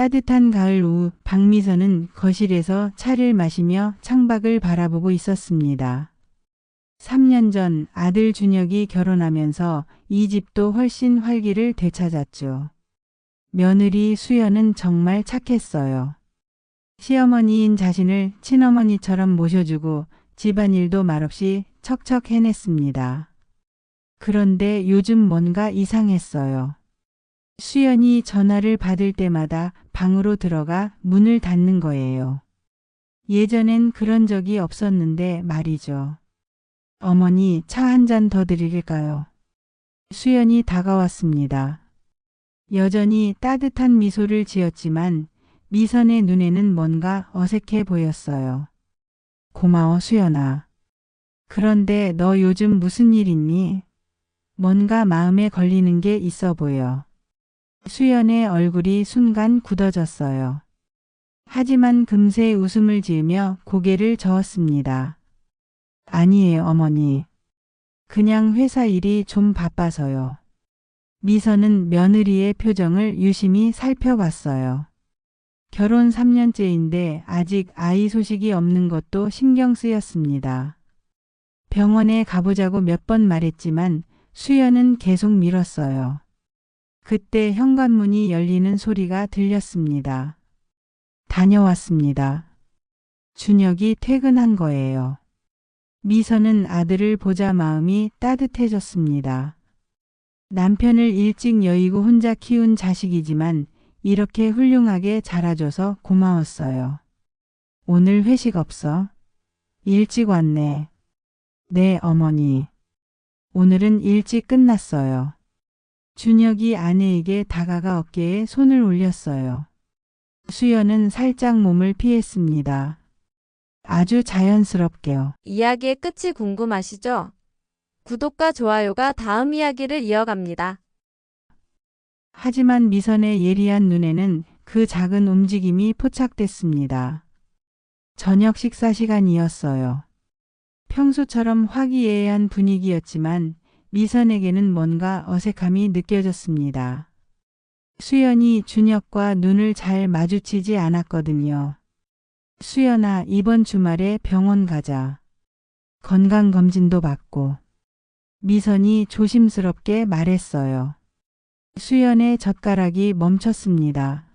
따뜻한 가을 오후 박미선은 거실에서 차를 마시며 창밖을 바라보고 있었습니다. 3년 전 아들 준혁이 결혼하면서 이 집도 훨씬 활기를 되찾았죠. 며느리 수연은 정말 착했어요. 시어머니인 자신을 친어머니처럼 모셔주고 집안일도 말없이 척척 해냈습니다. 그런데 요즘 뭔가 이상했어요. 수연이 전화를 받을 때마다 방으로 들어가 문을 닫는 거예요. 예전엔 그런 적이 없었는데 말이죠. 어머니, 차 한 잔 더 드릴까요? 수연이 다가왔습니다. 여전히 따뜻한 미소를 지었지만 미선의 눈에는 뭔가 어색해 보였어요. 고마워, 수연아. 그런데 너 요즘 무슨 일 있니? 뭔가 마음에 걸리는 게 있어 보여. 수연의 얼굴이 순간 굳어졌어요. 하지만 금세 웃음을 지으며 고개를 저었습니다. 아니에요, 어머니. 그냥 회사 일이 좀 바빠서요. 미선은 며느리의 표정을 유심히 살펴봤어요. 결혼 3년째인데 아직 아이 소식이 없는 것도 신경 쓰였습니다. 병원에 가보자고 몇 번 말했지만 수연은 계속 미뤘어요. 그때 현관문이 열리는 소리가 들렸습니다. 다녀왔습니다. 준혁이 퇴근한 거예요. 미선은 아들을 보자 마음이 따뜻해졌습니다. 남편을 일찍 여의고 혼자 키운 자식이지만 이렇게 훌륭하게 자라줘서 고마웠어요. 오늘 회식 없어? 일찍 왔네. 네, 어머니. 오늘은 일찍 끝났어요. 준혁이 아내에게 다가가 어깨에 손을 올렸어요. 수연은 살짝 몸을 피했습니다. 아주 자연스럽게요. 이야기의 끝이 궁금하시죠? 구독과 좋아요가 다음 이야기를 이어갑니다. 하지만 미선의 예리한 눈에는 그 작은 움직임이 포착됐습니다. 저녁 식사 시간이었어요. 평소처럼 화기애애한 분위기였지만 미선에게는 뭔가 어색함이 느껴졌습니다. 수연이 준혁과 눈을 잘 마주치지 않았거든요. 수연아, 이번 주말에 병원 가자. 건강검진도 받고. 미선이 조심스럽게 말했어요. 수연의 젓가락이 멈췄습니다.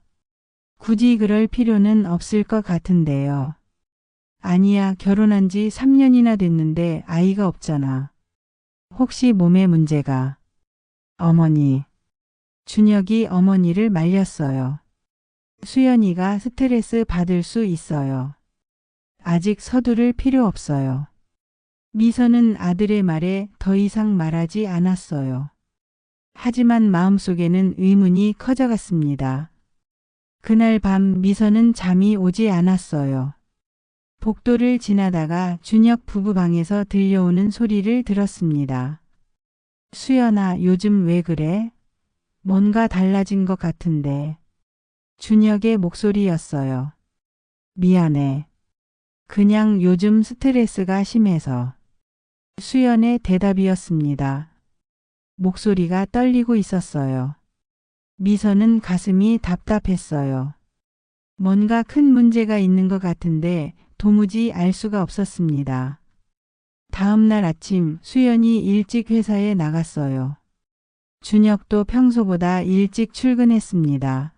굳이 그럴 필요는 없을 것 같은데요. 아니야, 결혼한 지 3년이나 됐는데 아이가 없잖아. 혹시 몸에 문제가? 어머니. 준혁이 어머니를 말렸어요. 수연이가 스트레스 받을 수 있어요. 아직 서두를 필요 없어요. 미선은 아들의 말에 더 이상 말하지 않았어요. 하지만 마음속에는 의문이 커져갔습니다. 그날 밤 미선은 잠이 오지 않았어요. 복도를 지나다가 준혁 부부 방에서 들려오는 소리를 들었습니다. 수연아, 요즘 왜 그래? 뭔가 달라진 것 같은데. 준혁의 목소리였어요. 미안해. 그냥 요즘 스트레스가 심해서. 수연의 대답이었습니다. 목소리가 떨리고 있었어요. 미선은 가슴이 답답했어요. 뭔가 큰 문제가 있는 것 같은데 도무지 알 수가 없었습니다. 다음 날 아침 수연이 일찍 회사에 나갔어요. 준혁도 평소보다 일찍 출근했습니다.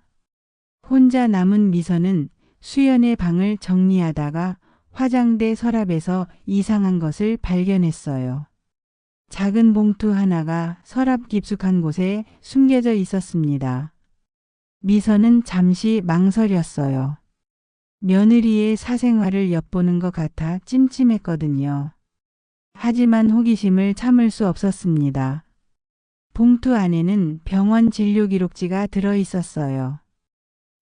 혼자 남은 미선은 수연의 방을 정리하다가 화장대 서랍에서 이상한 것을 발견했어요. 작은 봉투 하나가 서랍 깊숙한 곳에 숨겨져 있었습니다. 미선은 잠시 망설였어요. 며느리의 사생활을 엿보는 것 같아 찜찜했거든요. 하지만 호기심을 참을 수 없었습니다. 봉투 안에는 병원 진료 기록지가 들어 있었어요.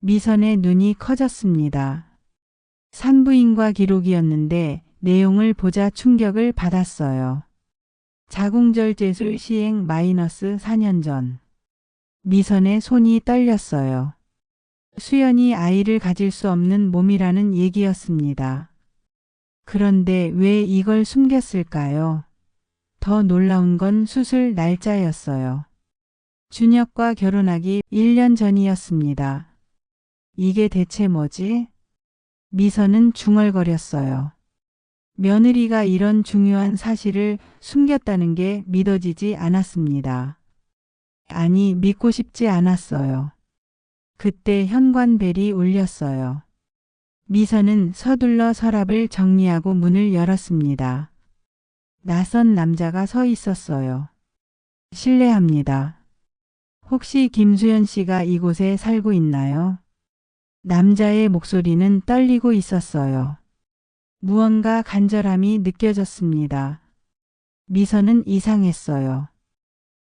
미선의 눈이 커졌습니다. 산부인과 기록이었는데 내용을 보자 충격을 받았어요. 자궁절제술 시행 -4년 전. 미선의 손이 떨렸어요. 수연이 아이를 가질 수 없는 몸이라는 얘기였습니다. 그런데 왜 이걸 숨겼을까요? 더 놀라운 건 수술 날짜였어요. 준혁과 결혼하기 1년 전이었습니다. 이게 대체 뭐지? 미선은 중얼거렸어요. 며느리가 이런 중요한 사실을 숨겼다는 게 믿어지지 않았습니다. 아니, 믿고 싶지 않았어요. 그때 현관벨이 울렸어요. 미선은 서둘러 서랍을 정리하고 문을 열었습니다. 낯선 남자가 서 있었어요. 실례합니다. 혹시 김수연 씨가 이곳에 살고 있나요? 남자의 목소리는 떨리고 있었어요. 무언가 간절함이 느껴졌습니다. 미선은 이상했어요.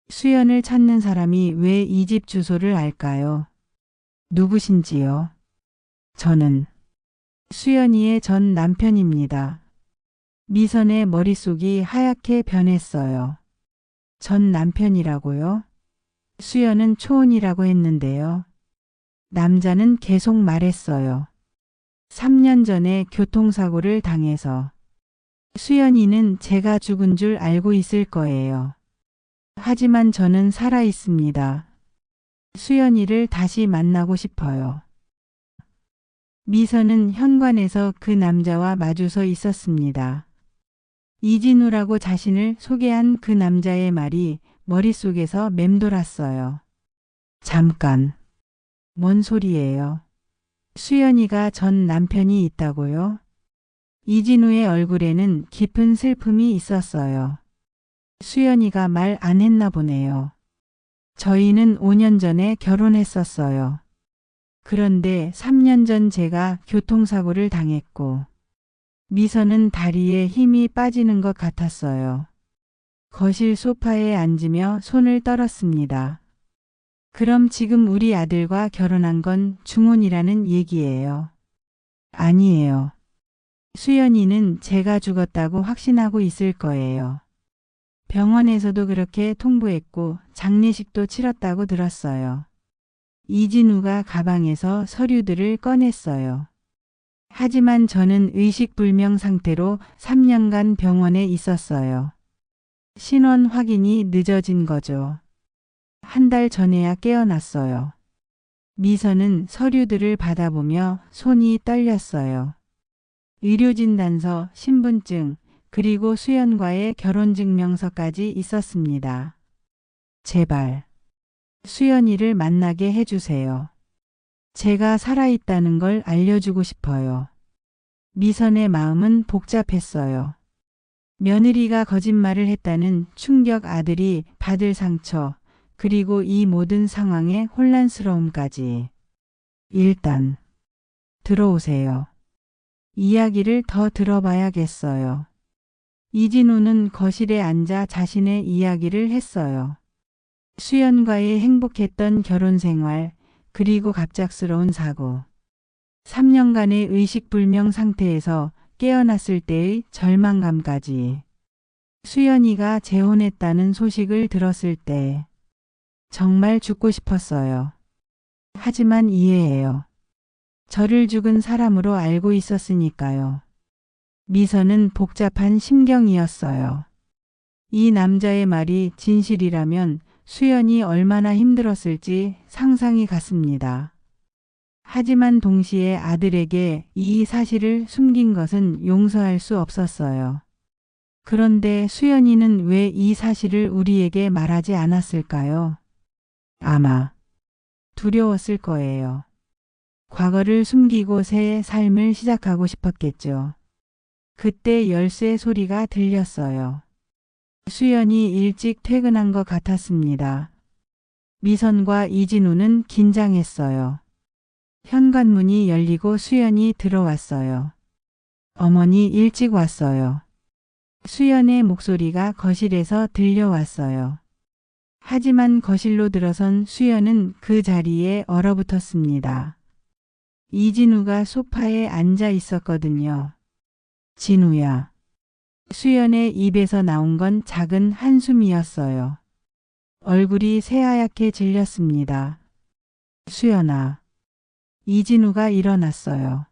수연을 찾는 사람이 왜 이 집 주소를 알까요? 누구신지요? 저는 수연이의 전 남편입니다. 미선의 머릿속이 하얗게 변했어요. 전 남편이라고요? 수연은 초혼이라고 했는데요. 남자는 계속 말했어요. 3년 전에 교통사고를 당해서 수연이는 제가 죽은 줄 알고 있을 거예요. 하지만 저는 살아 있습니다. 수연이를 다시 만나고 싶어요. 미선은 현관에서 그 남자와 마주서 있었습니다. 이진우라고 자신을 소개한 그 남자의 말이 머릿속에서 맴돌았어요. 잠깐. 뭔 소리예요? 수연이가 전 남편이 있다고요? 이진우의 얼굴에는 깊은 슬픔이 있었어요. 수연이가 말 안 했나 보네요. 저희는 5년 전에 결혼했었어요. 그런데 3년 전 제가 교통사고를 당했고 미선은 다리에 힘이 빠지는 것 같았어요. 거실 소파에 앉으며 손을 떨었습니다. 그럼 지금 우리 아들과 결혼한 건 중혼이라는 얘기예요. 아니에요. 수연이는 제가 죽었다고 확신하고 있을 거예요. 병원에서도 그렇게 통보했고 장례식도 치렀다고 들었어요. 이진우가 가방에서 서류들을 꺼냈어요. 하지만 저는 의식불명 상태로 3년간 병원에 있었어요. 신원 확인이 늦어진 거죠. 한 달 전에야 깨어났어요. 미선은 서류들을 받아보며 손이 떨렸어요. 의료진단서, 신분증, 그리고 수연과의 결혼증명서까지 있었습니다. 제발 수연이를 만나게 해주세요. 제가 살아있다는 걸 알려주고 싶어요. 미선의 마음은 복잡했어요. 며느리가 거짓말을 했다는 충격, 아들이 받을 상처, 그리고 이 모든 상황의 혼란스러움까지. 일단 들어오세요. 이야기를 더 들어봐야겠어요. 이진우는 거실에 앉아 자신의 이야기를 했어요. 수연과의 행복했던 결혼 생활, 그리고 갑작스러운 사고. 3년간의 의식불명 상태에서 깨어났을 때의 절망감까지. 수연이가 재혼했다는 소식을 들었을 때 정말 죽고 싶었어요. 하지만 이해해요. 저를 죽은 사람으로 알고 있었으니까요. 미선은 복잡한 심경이었어요. 이 남자의 말이 진실이라면 수연이 얼마나 힘들었을지 상상이 갔습니다. 하지만 동시에 아들에게 이 사실을 숨긴 것은 용서할 수 없었어요. 그런데 수연이는 왜 이 사실을 우리에게 말하지 않았을까요? 아마 두려웠을 거예요. 과거를 숨기고 새 삶을 시작하고 싶었겠죠. 그때 열쇠 소리가 들렸어요. 수연이 일찍 퇴근한 것 같았습니다. 미선과 이진우는 긴장했어요. 현관문이 열리고 수연이 들어왔어요. 어머니 일찍 왔어요. 수연의 목소리가 거실에서 들려왔어요. 하지만 거실로 들어선 수연은 그 자리에 얼어붙었습니다. 이진우가 소파에 앉아 있었거든요. 진우야. 수연의 입에서 나온 건 작은 한숨이었어요. 얼굴이 새하얗게 질렸습니다. 수연아. 이진우가 일어났어요.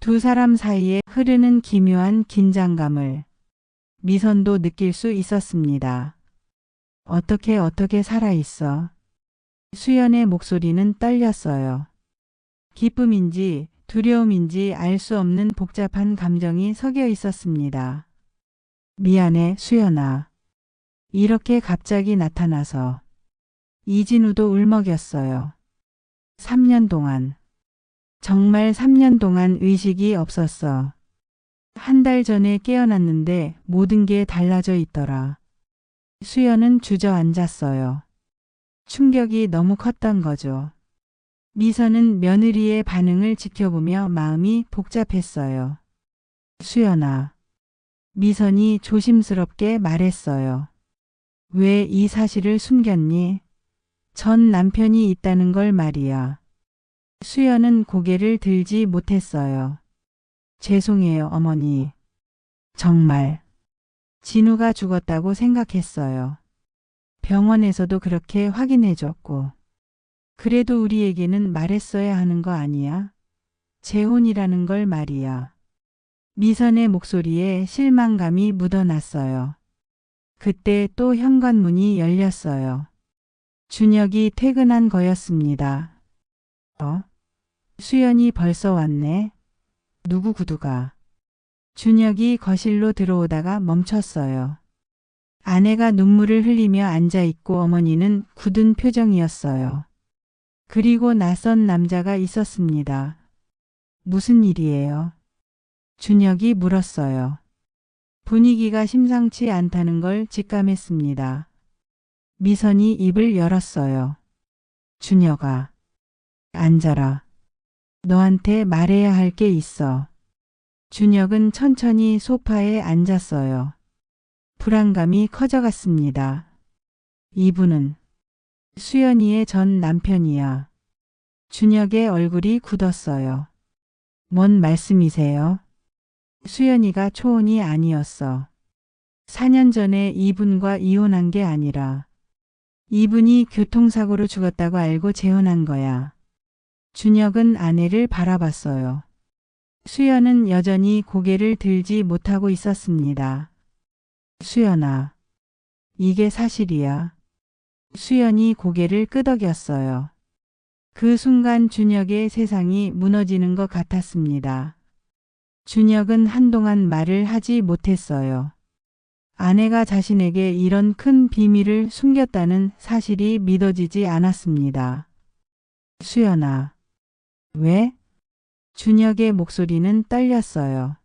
두 사람 사이에 흐르는 기묘한 긴장감을 미선도 느낄 수 있었습니다. 어떻게 살아있어? 수연의 목소리는 떨렸어요. 기쁨인지 두려움인지 알 수 없는 복잡한 감정이 섞여 있었습니다. 미안해, 수연아. 이렇게 갑자기 나타나서. 이진우도 울먹였어요. 3년 동안. 정말 3년 동안 의식이 없었어. 한 달 전에 깨어났는데 모든 게 달라져 있더라. 수연은 주저앉았어요. 충격이 너무 컸던 거죠. 미선은 며느리의 반응을 지켜보며 마음이 복잡했어요. 수연아. 미선이 조심스럽게 말했어요. 왜 이 사실을 숨겼니? 전 남편이 있다는 걸 말이야. 수연은 고개를 들지 못했어요. 죄송해요, 어머니. 정말. 진우가 죽었다고 생각했어요. 병원에서도 그렇게 확인해줬고. 그래도 우리에게는 말했어야 하는 거 아니야? 재혼이라는 걸 말이야. 미선의 목소리에 실망감이 묻어났어요. 그때 또 현관문이 열렸어요. 준혁이 퇴근한 거였습니다. 수연이 벌써 왔네. 누구 구두가. 준혁이 거실로 들어오다가 멈췄어요. 아내가 눈물을 흘리며 앉아있고 어머니는 굳은 표정이었어요. 그리고 낯선 남자가 있었습니다. 무슨 일이에요? 준혁이 물었어요. 분위기가 심상치 않다는 걸 직감했습니다. 미선이 입을 열었어요. 준혁아. 앉아라. 너한테 말해야 할 게 있어. 준혁은 천천히 소파에 앉았어요. 불안감이 커져갔습니다. 이분은 수연이의 전 남편이야. 준혁의 얼굴이 굳었어요. 뭔 말씀이세요? 수연이가 초혼이 아니었어. 4년 전에 이분과 이혼한 게 아니라 이분이 교통사고로 죽었다고 알고 재혼한 거야. 준혁은 아내를 바라봤어요. 수연은 여전히 고개를 들지 못하고 있었습니다. 수연아, 이게 사실이야. 수연이 고개를 끄덕였어요. 그 순간 준혁의 세상이 무너지는 것 같았습니다. 준혁은 한동안 말을 하지 못했어요. 아내가 자신에게 이런 큰 비밀을 숨겼다는 사실이 믿어지지 않았습니다. 수연아. 왜? 준혁의 목소리는 떨렸어요.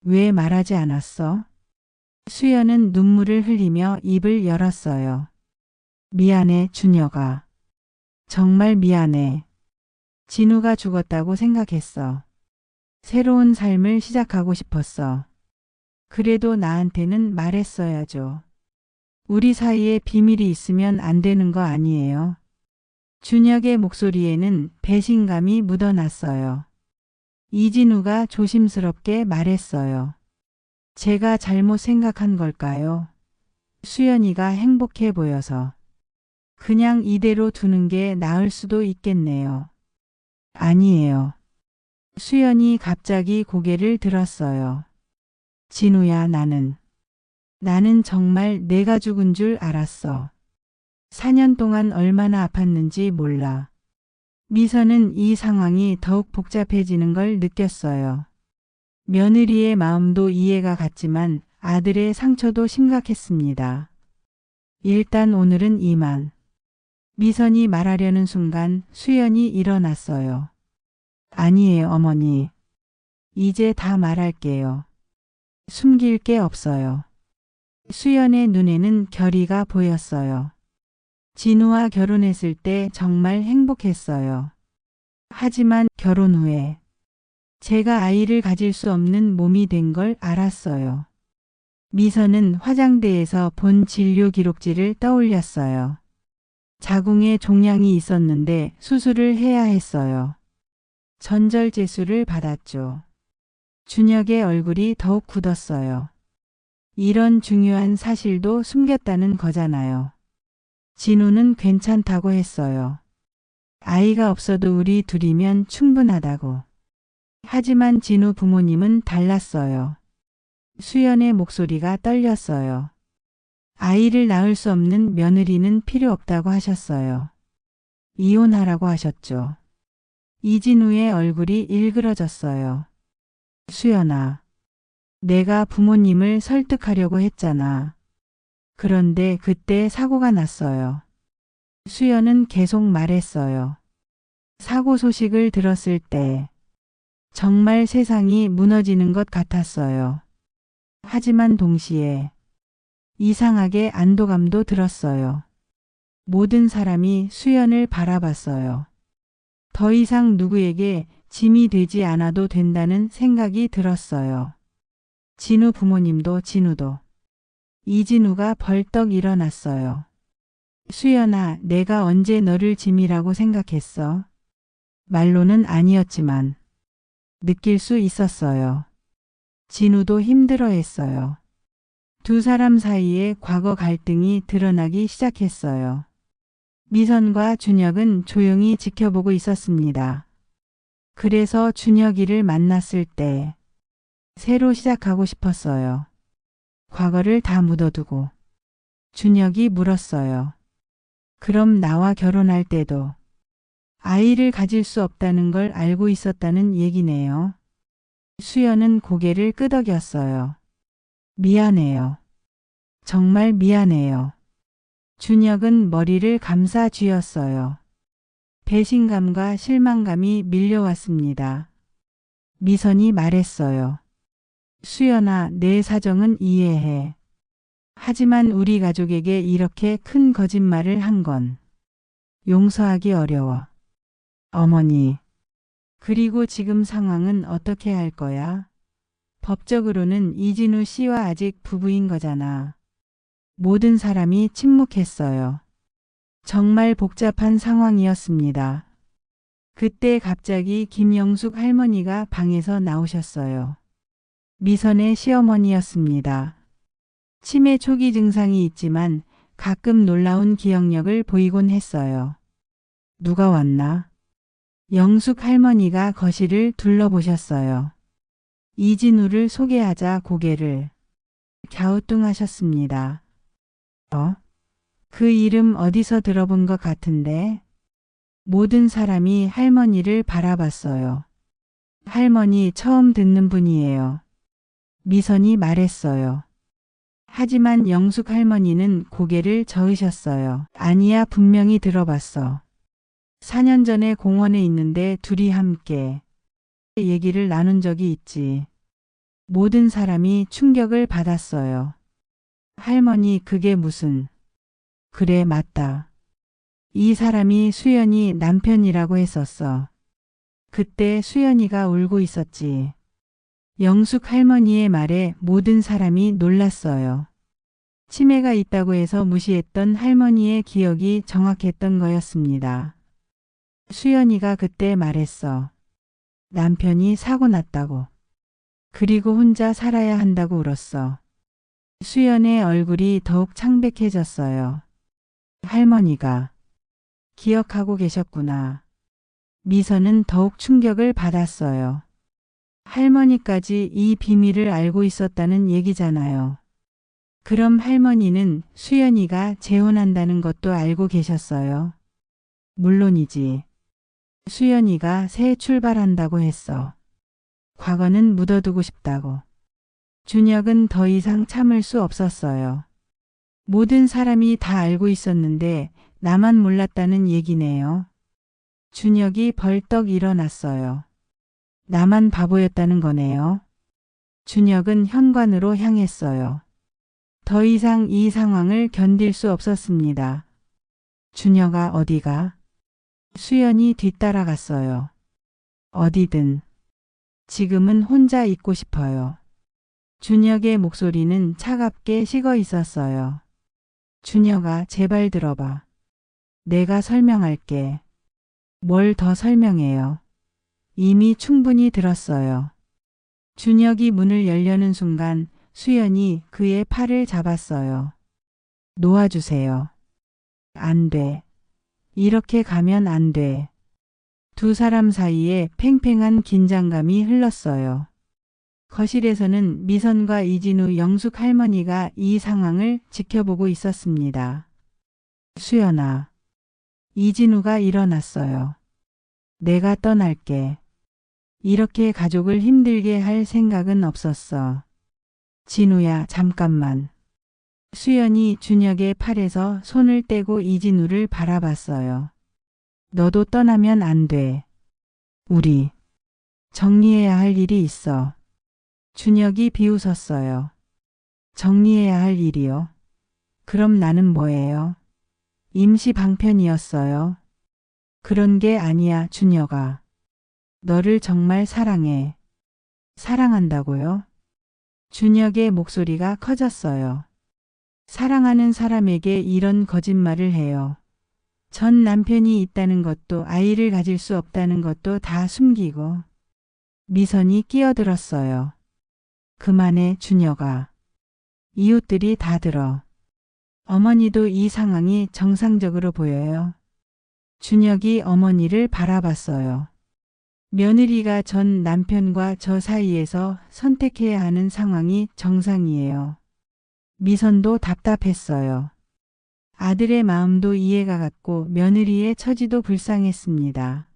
왜 말하지 않았어? 수연은 눈물을 흘리며 입을 열었어요. 미안해, 준혁아. 정말 미안해. 진우가 죽었다고 생각했어. 새로운 삶을 시작하고 싶었어. 그래도 나한테는 말했어야죠. 우리 사이에 비밀이 있으면 안 되는 거 아니에요? 준혁의 목소리에는 배신감이 묻어났어요. 이진우가 조심스럽게 말했어요. 제가 잘못 생각한 걸까요? 수연이가 행복해 보여서. 그냥 이대로 두는 게 나을 수도 있겠네요. 아니에요. 수연이 갑자기 고개를 들었어요. 진우야, 나는 정말 내가 죽은 줄 알았어. 4년 동안 얼마나 아팠는지 몰라. 미선은 이 상황이 더욱 복잡해지는 걸 느꼈어요. 며느리의 마음도 이해가 갔지만 아들의 상처도 심각했습니다. 일단 오늘은 이만. 미선이 말하려는 순간 수연이 일어났어요. 아니에요, 어머니. 이제 다 말할게요. 숨길 게 없어요. 수연의 눈에는 결의가 보였어요. 진우와 결혼했을 때 정말 행복했어요. 하지만 결혼 후에 제가 아이를 가질 수 없는 몸이 된 걸 알았어요. 미선은 화장대에서 본 진료 기록지를 떠올렸어요. 자궁에 종양이 있었는데 수술을 해야 했어요. 전절제수를 받았죠. 준혁의 얼굴이 더욱 굳었어요. 이런 중요한 사실도 숨겼다는 거잖아요. 진우는 괜찮다고 했어요. 아이가 없어도 우리 둘이면 충분하다고. 하지만 진우 부모님은 달랐어요. 수연의 목소리가 떨렸어요. 아이를 낳을 수 없는 며느리는 필요 없다고 하셨어요. 이혼하라고 하셨죠. 이진우의 얼굴이 일그러졌어요. 수연아, 내가 부모님을 설득하려고 했잖아. 그런데 그때 사고가 났어요. 수연은 계속 말했어요. 사고 소식을 들었을 때 정말 세상이 무너지는 것 같았어요. 하지만 동시에 이상하게 안도감도 들었어요. 모든 사람이 수연을 바라봤어요. 더 이상 누구에게 짐이 되지 않아도 된다는 생각이 들었어요. 진우 부모님도 진우도. 이진우가 벌떡 일어났어요. 수연아, 내가 언제 너를 짐이라고 생각했어? 말로는 아니었지만 느낄 수 있었어요. 진우도 힘들어했어요. 두 사람 사이에 과거 갈등이 드러나기 시작했어요. 미선과 준혁은 조용히 지켜보고 있었습니다. 그래서 준혁이를 만났을 때 새로 시작하고 싶었어요. 과거를 다 묻어두고. 준혁이 물었어요. 그럼 나와 결혼할 때도 아이를 가질 수 없다는 걸 알고 있었다는 얘기네요. 수연은 고개를 끄덕였어요. 미안해요. 정말 미안해요. 준혁은 머리를 감싸 쥐었어요. 배신감과 실망감이 밀려왔습니다. 미선이 말했어요. 수연아, 내 사정은 이해해. 하지만 우리 가족에게 이렇게 큰 거짓말을 한 건 용서하기 어려워. 어머니. 그리고 지금 상황은 어떻게 할 거야? 법적으로는 이진우 씨와 아직 부부인 거잖아. 모든 사람이 침묵했어요. 정말 복잡한 상황이었습니다. 그때 갑자기 김영숙 할머니가 방에서 나오셨어요. 미선의 시어머니였습니다. 치매 초기 증상이 있지만 가끔 놀라운 기억력을 보이곤 했어요. 누가 왔나? 영숙 할머니가 거실을 둘러보셨어요. 이진우를 소개하자 고개를 갸우뚱하셨습니다. 그 이름 어디서 들어본 것 같은데? 모든 사람이 할머니를 바라봤어요. 할머니 처음 듣는 분이에요. 미선이 말했어요. 하지만 영숙 할머니는 고개를 저으셨어요. 아니야, 분명히 들어봤어. 4년 전에 공원에 있는데 둘이 함께 얘기를 나눈 적이 있지. 모든 사람이 충격을 받았어요. 할머니, 그게 무슨... 그래, 맞다. 이 사람이 수연이 남편이라고 했었어. 그때 수연이가 울고 있었지. 영숙 할머니의 말에 모든 사람이 놀랐어요. 치매가 있다고 해서 무시했던 할머니의 기억이 정확했던 거였습니다. 수연이가 그때 말했어. 남편이 사고 났다고. 그리고 혼자 살아야 한다고 울었어. 수연의 얼굴이 더욱 창백해졌어요. 할머니가 기억하고 계셨구나. 미선은 더욱 충격을 받았어요. 할머니까지 이 비밀을 알고 있었다는 얘기잖아요. 그럼 할머니는 수연이가 재혼한다는 것도 알고 계셨어요? 물론이지. 수연이가 새 출발한다고 했어. 과거는 묻어두고 싶다고. 준혁은 더 이상 참을 수 없었어요. 모든 사람이 다 알고 있었는데 나만 몰랐다는 얘기네요. 준혁이 벌떡 일어났어요. 나만 바보였다는 거네요. 준혁은 현관으로 향했어요. 더 이상 이 상황을 견딜 수 없었습니다. 준혁아, 어디가? 수연이 뒤따라갔어요. 어디든. 지금은 혼자 있고 싶어요. 준혁의 목소리는 차갑게 식어 있었어요. 준혁아, 제발 들어봐. 내가 설명할게. 뭘 더 설명해요? 이미 충분히 들었어요. 준혁이 문을 열려는 순간 수연이 그의 팔을 잡았어요. 놓아주세요. 안 돼. 이렇게 가면 안 돼. 두 사람 사이에 팽팽한 긴장감이 흘렀어요. 거실에서는 미선과 이진우, 영숙 할머니가 이 상황을 지켜보고 있었습니다. 수연아. 이진우가 일어났어요. 내가 떠날게. 이렇게 가족을 힘들게 할 생각은 없었어. 진우야, 잠깐만. 수연이 준혁의 팔에서 손을 떼고 이진우를 바라봤어요. 너도 떠나면 안 돼. 우리 정리해야 할 일이 있어. 준혁이 비웃었어요. 정리해야 할 일이요? 그럼 나는 뭐예요? 임시 방편이었어요. 그런 게 아니야, 준혁아. 너를 정말 사랑해. 사랑한다고요? 준혁의 목소리가 커졌어요. 사랑하는 사람에게 이런 거짓말을 해요. 전 남편이 있다는 것도 아이를 가질 수 없다는 것도 다 숨기고. 미선이 끼어들었어요. 그만해, 준혁아. 이웃들이 다 들어. 어머니도 이 상황이 정상적으로 보여요. 준혁이 어머니를 바라봤어요. 며느리가 전 남편과 저 사이에서 선택해야 하는 상황이 정상이에요. 미선도 답답했어요. 아들의 마음도 이해가 갔고 며느리의 처지도 불쌍했습니다.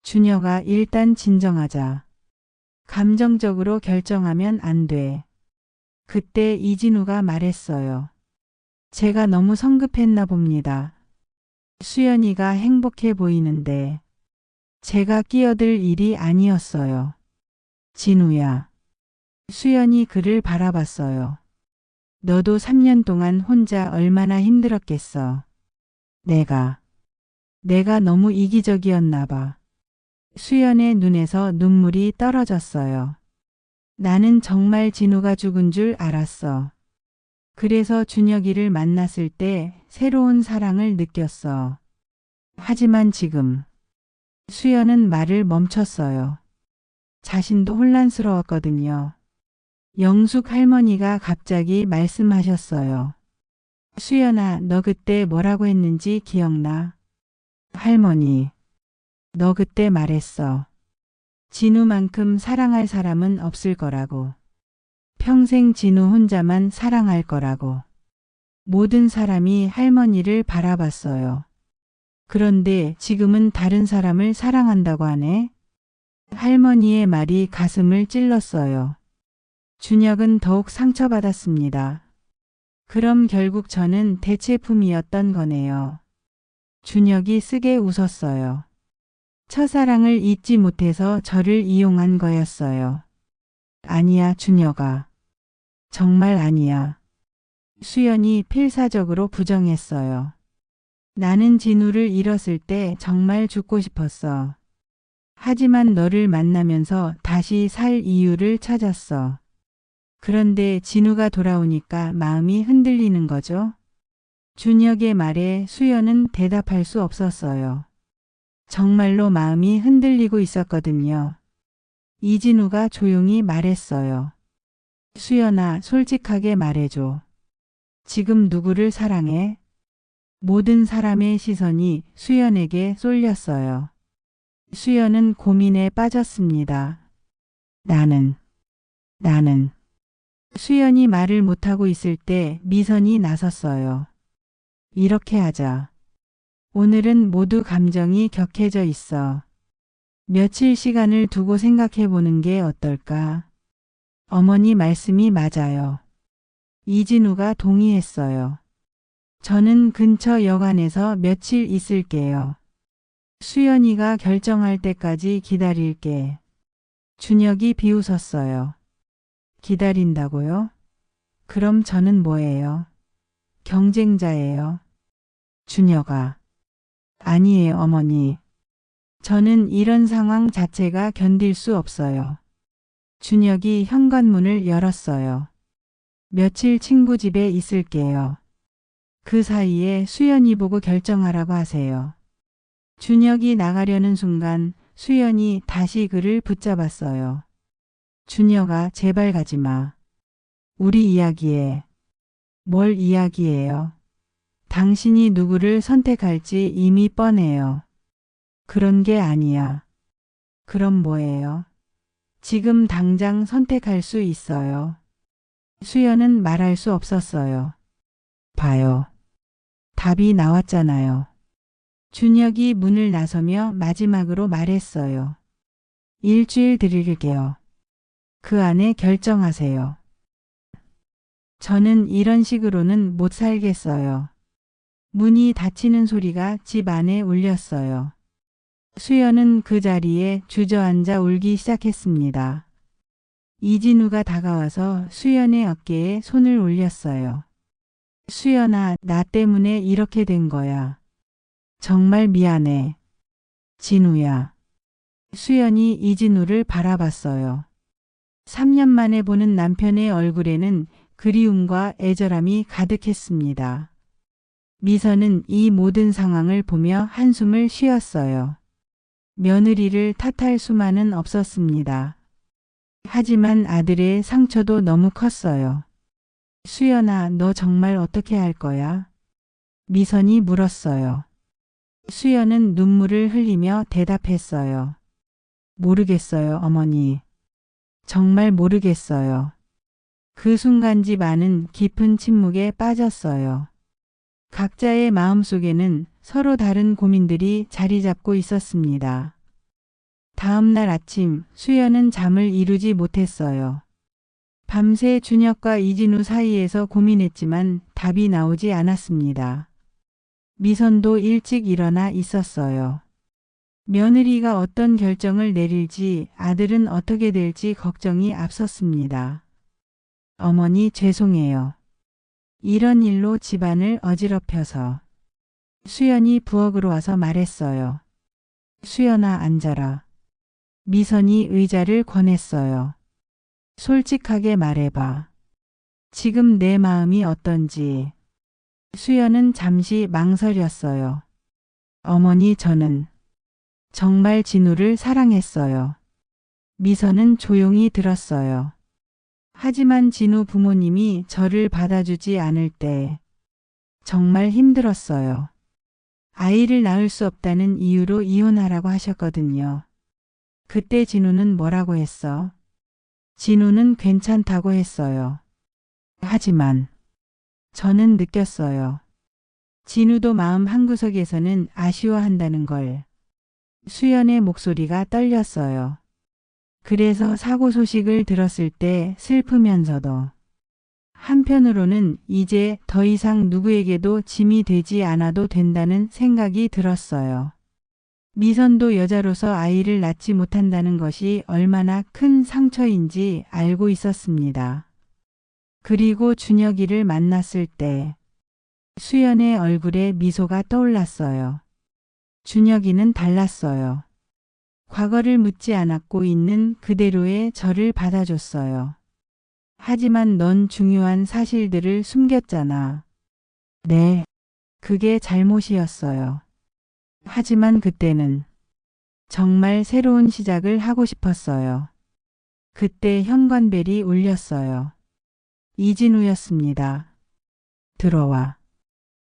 준혁아, 일단 진정하자. 감정적으로 결정하면 안 돼. 그때 이진우가 말했어요. 제가 너무 성급했나 봅니다. 수연이가 행복해 보이는데 제가 끼어들 일이 아니었어요. 진우야. 수연이 그를 바라봤어요. 너도 3년 동안 혼자 얼마나 힘들었겠어. 내가 너무 이기적이었나 봐. 수연의 눈에서 눈물이 떨어졌어요. 나는 정말 진우가 죽은 줄 알았어. 그래서 준혁이를 만났을 때 새로운 사랑을 느꼈어. 하지만 지금 수연은 말을 멈췄어요. 자신도 혼란스러웠거든요. 영숙 할머니가 갑자기 말씀하셨어요. 수연아, 너 그때 뭐라고 했는지 기억나? 할머니, 너 그때 말했어. 진우만큼 사랑할 사람은 없을 거라고. 평생 진우 혼자만 사랑할 거라고. 모든 사람이 할머니를 바라봤어요. 그런데 지금은 다른 사람을 사랑한다고 하네. 할머니의 말이 가슴을 찔렀어요. 준혁은 더욱 상처받았습니다. 그럼 결국 저는 대체품이었던 거네요. 준혁이 쓰게 웃었어요. 첫사랑을 잊지 못해서 저를 이용한 거였어요. 아니야, 준혁아. 정말 아니야. 수연이 필사적으로 부정했어요. 나는 진우를 잃었을 때 정말 죽고 싶었어. 하지만 너를 만나면서 다시 살 이유를 찾았어. 그런데 진우가 돌아오니까 마음이 흔들리는 거죠. 준혁의 말에 수연은 대답할 수 없었어요. 정말로 마음이 흔들리고 있었거든요. 이진우가 조용히 말했어요. 수연아, 솔직하게 말해줘. 지금 누구를 사랑해? 모든 사람의 시선이 수연에게 쏠렸어요. 수연은 고민에 빠졌습니다. 나는. 수연이 말을 못하고 있을 때 미선이 나섰어요. 이렇게 하자. 오늘은 모두 감정이 격해져 있어. 며칠 시간을 두고 생각해 보는 게 어떨까? 어머니 말씀이 맞아요. 이진우가 동의했어요. 저는 근처 여관에서 며칠 있을게요. 수연이가 결정할 때까지 기다릴게. 준혁이 비웃었어요. 기다린다고요? 그럼 저는 뭐예요? 경쟁자예요. 준혁아. 아니에요, 어머니. 저는 이런 상황 자체가 견딜 수 없어요. 준혁이 현관문을 열었어요. 며칠 친구 집에 있을게요. 그 사이에 수연이 보고 결정하라고 하세요. 준혁이 나가려는 순간 수연이 다시 그를 붙잡았어요. 준혁아, 제발 가지 마. 우리 이야기해. 뭘 이야기해요? 당신이 누구를 선택할지 이미 뻔해요. 그런 게 아니야. 그럼 뭐예요? 지금 당장 선택할 수 있어요. 수연은 말할 수 없었어요. 봐요. 답이 나왔잖아요. 준혁이 문을 나서며 마지막으로 말했어요. 일주일 드릴게요. 그 안에 결정하세요. 저는 이런 식으로는 못 살겠어요. 문이 닫히는 소리가 집 안에 울렸어요. 수연은 그 자리에 주저앉아 울기 시작했습니다. 이진우가 다가와서 수연의 어깨에 손을 올렸어요. 수연아, 나 때문에 이렇게 된 거야. 정말 미안해. 진우야. 수연이 이진우를 바라봤어요. 3년 만에 보는 남편의 얼굴에는 그리움과 애절함이 가득했습니다. 미선은 이 모든 상황을 보며 한숨을 쉬었어요. 며느리를 탓할 수만은 없었습니다. 하지만 아들의 상처도 너무 컸어요. 수연아, 너 정말 어떻게 할 거야? 미선이 물었어요. 수연은 눈물을 흘리며 대답했어요. 모르겠어요, 어머니. 정말 모르겠어요. 그 순간 집 안은 깊은 침묵에 빠졌어요. 각자의 마음속에는 서로 다른 고민들이 자리 잡고 있었습니다. 다음 날 아침 수연은 잠을 이루지 못했어요. 밤새 준혁과 이진우 사이에서 고민했지만 답이 나오지 않았습니다. 미선도 일찍 일어나 있었어요. 며느리가 어떤 결정을 내릴지 아들은 어떻게 될지 걱정이 앞섰습니다. 어머니 죄송해요. 이런 일로 집안을 어지럽혀서. 수연이 부엌으로 와서 말했어요. 수연아, 앉아라. 미선이 의자를 권했어요. 솔직하게 말해봐. 지금 내 마음이 어떤지. 수연은 잠시 망설였어요. 어머니, 저는 정말 진우를 사랑했어요. 미선은 조용히 들었어요. 하지만 진우 부모님이 저를 받아주지 않을 때 정말 힘들었어요. 아이를 낳을 수 없다는 이유로 이혼하라고 하셨거든요. 그때 진우는 뭐라고 했어? 진우는 괜찮다고 했어요. 하지만 저는 느꼈어요. 진우도 마음 한구석에서는 아쉬워한다는 걸. 수연의 목소리가 떨렸어요. 그래서 사고 소식을 들었을 때 슬프면서도 한편으로는 이제 더 이상 누구에게도 짐이 되지 않아도 된다는 생각이 들었어요. 미선도 여자로서 아이를 낳지 못한다는 것이 얼마나 큰 상처인지 알고 있었습니다. 그리고 준혁이를 만났을 때 수연의 얼굴에 미소가 떠올랐어요. 준혁이는 달랐어요. 과거를 묻지 않았고 있는 그대로의 저를 받아줬어요. 하지만 넌 중요한 사실들을 숨겼잖아. 네, 그게 잘못이었어요. 하지만 그때는 정말 새로운 시작을 하고 싶었어요. 그때 현관벨이 울렸어요. 이진우였습니다. 들어와.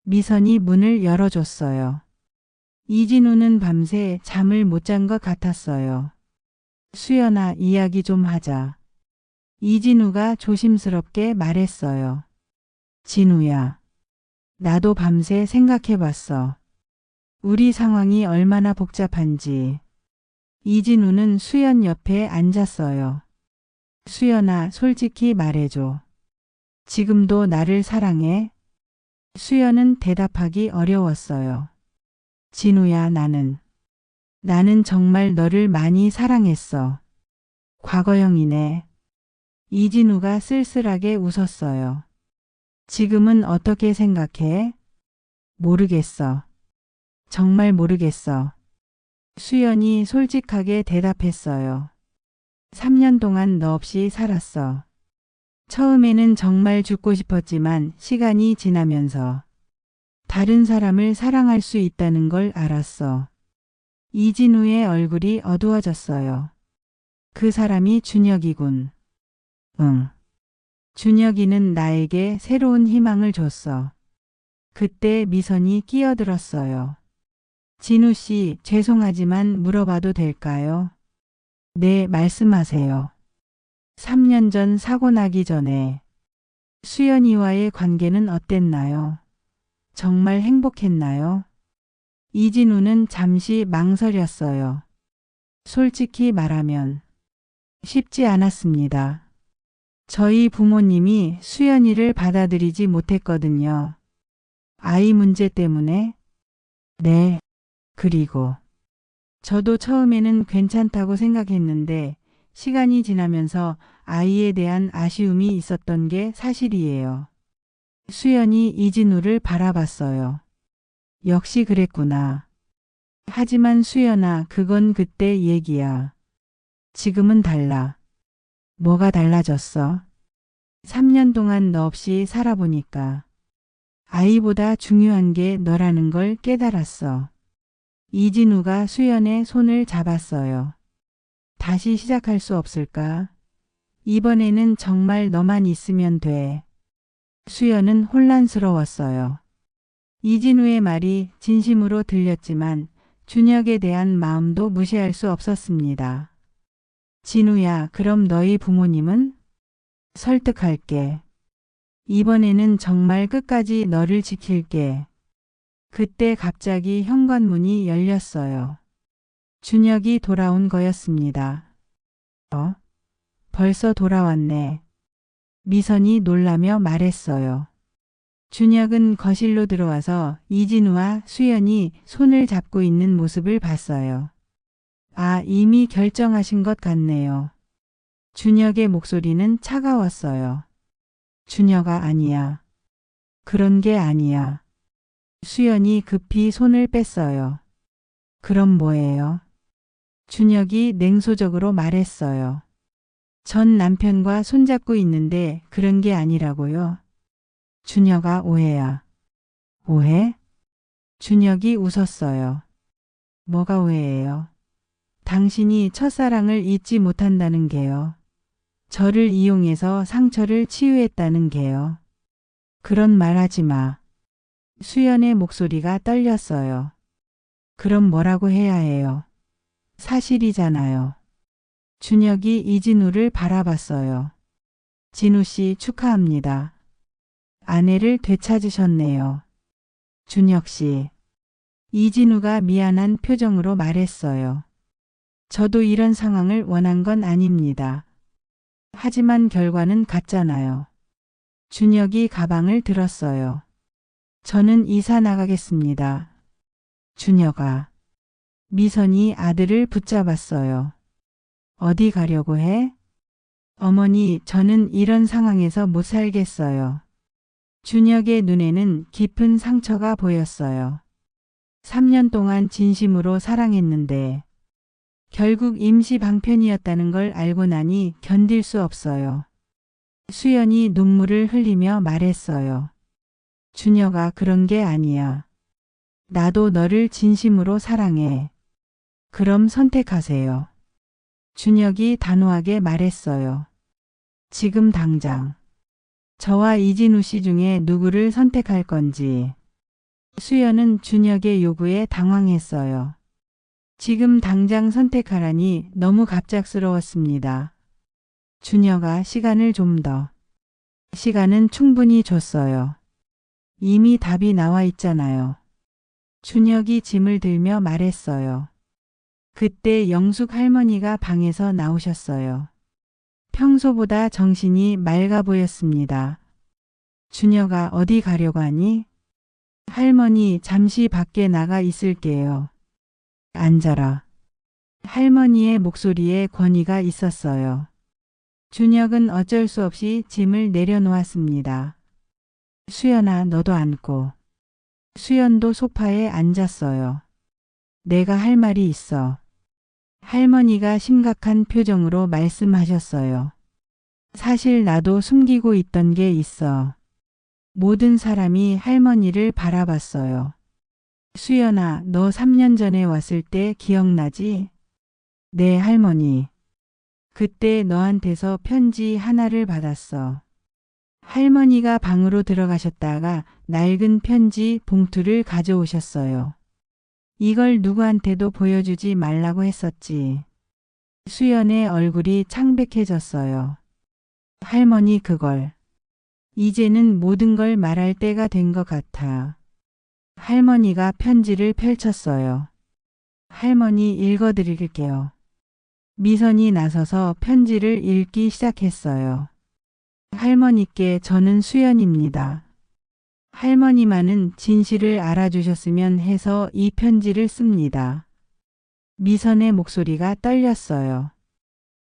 미선이 문을 열어줬어요. 이진우는 밤새 잠을 못 잔 것 같았어요. 수연아, 이야기 좀 하자. 이진우가 조심스럽게 말했어요. 진우야, 나도 밤새 생각해봤어. 우리 상황이 얼마나 복잡한지. 이진우는 수연 옆에 앉았어요. 수연아, 솔직히 말해줘. 지금도 나를 사랑해? 수연은 대답하기 어려웠어요. 진우야, 나는 정말 너를 많이 사랑했어. 과거형이네. 이진우가 쓸쓸하게 웃었어요. 지금은 어떻게 생각해? 모르겠어. 정말 모르겠어. 수연이 솔직하게 대답했어요. 3년 동안 너 없이 살았어. 처음에는 정말 죽고 싶었지만 시간이 지나면서 다른 사람을 사랑할 수 있다는 걸 알았어. 이진우의 얼굴이 어두워졌어요. 그 사람이 준혁이군. 응. 준혁이는 나에게 새로운 희망을 줬어. 그때 미선이 끼어들었어요. 진우 씨, 죄송하지만 물어봐도 될까요? 네, 말씀하세요. 3년 전 사고 나기 전에 수연이와의 관계는 어땠나요? 정말 행복했나요? 이진우는 잠시 망설였어요. 솔직히 말하면 쉽지 않았습니다. 저희 부모님이 수연이를 받아들이지 못했거든요. 아이 문제 때문에? 네. 그리고 저도 처음에는 괜찮다고 생각했는데 시간이 지나면서 아이에 대한 아쉬움이 있었던 게 사실이에요. 수연이 이진우를 바라봤어요. 역시 그랬구나. 하지만 수연아, 그건 그때 얘기야. 지금은 달라. 뭐가 달라졌어? 3년 동안 너 없이 살아보니까 아이보다 중요한 게 너라는 걸 깨달았어. 이진우가 수연의 손을 잡았어요. 다시 시작할 수 없을까? 이번에는 정말 너만 있으면 돼. 수연은 혼란스러웠어요. 이진우의 말이 진심으로 들렸지만 준혁에 대한 마음도 무시할 수 없었습니다. 진우야, 그럼 너희 부모님은? 설득할게. 이번에는 정말 끝까지 너를 지킬게. 그때 갑자기 현관문이 열렸어요. 준혁이 돌아온 거였습니다. 벌써 돌아왔네. 미선이 놀라며 말했어요. 준혁은 거실로 들어와서 이진우와 수연이 손을 잡고 있는 모습을 봤어요. 아, 이미 결정하신 것 같네요. 준혁의 목소리는 차가웠어요. 준혁아, 아니야. 그런 게 아니야. 수연이 급히 손을 뺐어요. 그럼 뭐예요? 준혁이 냉소적으로 말했어요. 전 남편과 손잡고 있는데 그런 게 아니라고요. 준혁아, 오해야. 오해? 준혁이 웃었어요. 뭐가 오해예요? 당신이 첫사랑을 잊지 못한다는 게요. 저를 이용해서 상처를 치유했다는 게요. 그런 말 하지 마. 수연의 목소리가 떨렸어요. 그럼 뭐라고 해야 해요? 사실이잖아요. 준혁이 이진우를 바라봤어요. 진우 씨 축하합니다. 아내를 되찾으셨네요. 준혁 씨. 이진우가 미안한 표정으로 말했어요. 저도 이런 상황을 원한 건 아닙니다. 하지만 결과는 같잖아요. 준혁이 가방을 들었어요. 저는 이사 나가겠습니다. 준혁아. 미선이 아들을 붙잡았어요. 어디 가려고 해? 어머니, 저는 이런 상황에서 못 살겠어요. 준혁의 눈에는 깊은 상처가 보였어요. 3년 동안 진심으로 사랑했는데 결국 임시 방편이었다는 걸 알고 나니 견딜 수 없어요. 수연이 눈물을 흘리며 말했어요. 준혁아, 그런 게 아니야. 나도 너를 진심으로 사랑해. 그럼 선택하세요. 준혁이 단호하게 말했어요. 지금 당장. 저와 이진우 씨 중에 누구를 선택할 건지. 수연은 준혁의 요구에 당황했어요. 지금 당장 선택하라니 너무 갑작스러웠습니다. 준혁아, 시간을 좀 더. 시간은 충분히 줬어요. 이미 답이 나와 있잖아요. 준혁이 짐을 들며 말했어요. 그때 영숙 할머니가 방에서 나오셨어요. 평소보다 정신이 맑아 보였습니다. 준혁아, 어디 가려고 하니? 할머니, 잠시 밖에 나가 있을게요. 앉아라. 할머니의 목소리에 권위가 있었어요. 준혁은 어쩔 수 없이 짐을 내려놓았습니다. 수연아, 너도 앉고. 수연도 소파에 앉았어요. 내가 할 말이 있어. 할머니가 심각한 표정으로 말씀하셨어요. 사실 나도 숨기고 있던 게 있어. 모든 사람이 할머니를 바라봤어요. 수연아, 너 3년 전에 왔을 때 기억나지? 네, 할머니. 그때 너한테서 편지 하나를 받았어. 할머니가 방으로 들어가셨다가 낡은 편지 봉투를 가져오셨어요. 이걸 누구한테도 보여주지 말라고 했었지. 수연의 얼굴이 창백해졌어요. 할머니, 그걸. 이제는 모든 걸 말할 때가 된 것 같아. 할머니가 편지를 펼쳤어요. 할머니 읽어드릴게요. 미선이 나서서 편지를 읽기 시작했어요. 할머니께 저는 수연입니다. 할머니만은 진실을 알아주셨으면 해서 이 편지를 씁니다. 미선의 목소리가 떨렸어요.